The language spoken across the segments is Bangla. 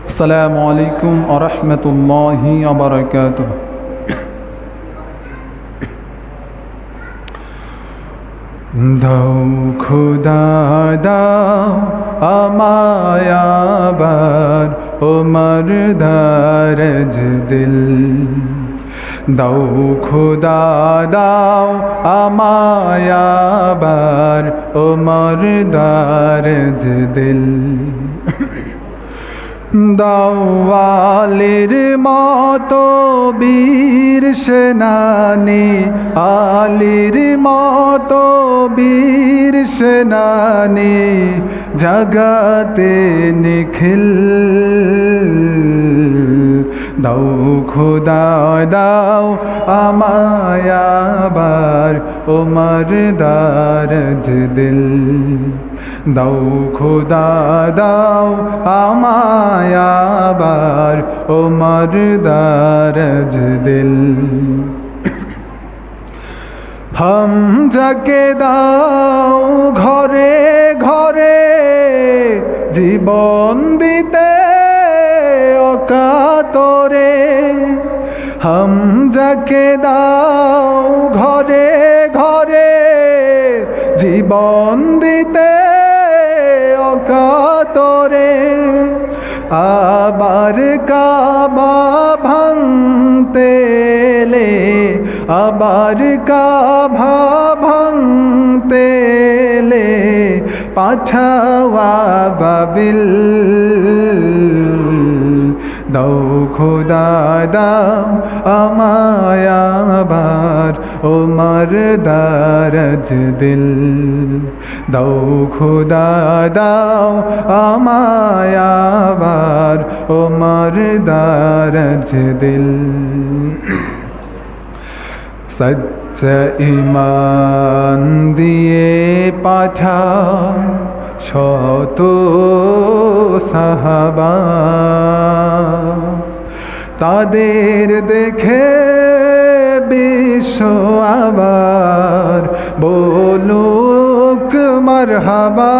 আসসালামু আলাইকুম ওয়া রাহমাতুল্লাহি ওয়া বারাকাতুহু। দাও খোদা দাও আমায় আবার ওমর দারজ দিল। দাও খোদা দাও আমায় আবার ওমর দারজ দিল। দাওয়ালের মতো বীর সেনানি, আলীর মতো বীর সেনানি, জগতে নিখিল। দাও খোদা দাও আমায় আবার ওমর দারজ দিল। দাও খোদা দাও আমায় আবার ওমর দারজ দিল। হামজাকে দাও ঘরে ঘরে জীবন দিতে অকাতরে। হামজাকে দাও ঘরে ঘরে জীবন দিতে অকাতরে। আবার কাবা ভাঙতে এলে, আবার কাবা ভাঙতে এলে পাঠাওয়া বাবিল। দাও খোদা দাও আমায় আবার ওমর দারজ দিল। দাও খোদা দাও আমায় আবার ওমর দারজ দিল। সচ্চা ঈমান দিয়ে পাঠাও শত সাহাবা, তাদের দেখে বিশ্ব আবার বলুক মারহাবা।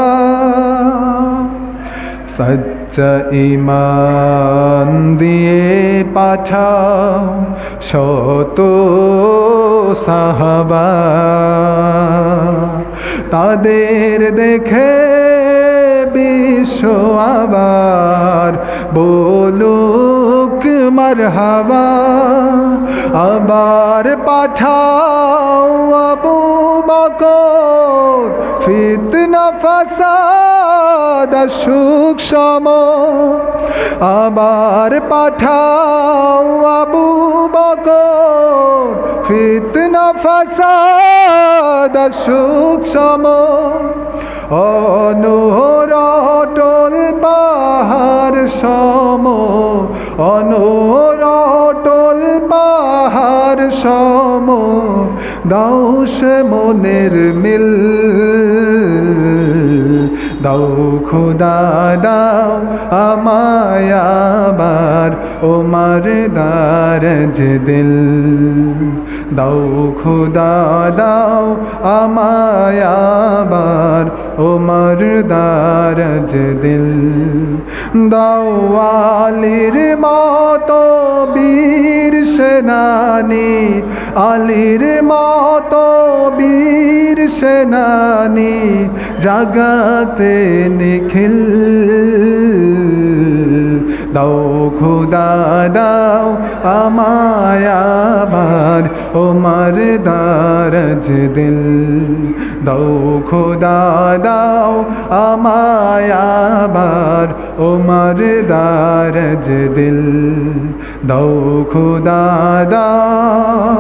সচ্চা ঈমান দিয়ে পাঠাও শত সাহাবা, তাদের দেখে বিশ্ব আবার বলুক মারহাবা। আবার পাঠাও আবু বকর, ফিতনা ফাসাদ সুখ সম। আবার পাঠাও আবু বকর, ফিতনা ফাসাদ সুখ সম। অনহর অটল পাহাড় সম, অনহর অটল পাহাড় সম। দাও সে মনের মিল। দাও খোদা দাও আমায় আবার ওমর দারজ দিল। দাও খোদা দাও আমায় আবার ওমর দারজ দিল। দাও আলীর মতো বীর সেনানি, আলীর মতো বীর সেনানি, জগতে নিখিল। দাও খোদা দাও আমায় আবার ওমর দারজ দিল। দাও খোদা দাও আমায় আবার ওমর দারজ দিল। দাও খোদা দাও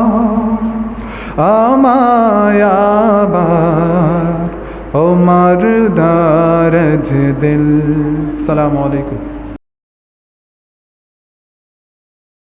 আমায় আবার ওমর দারজ দিল। আসসালামু আলাইকুম।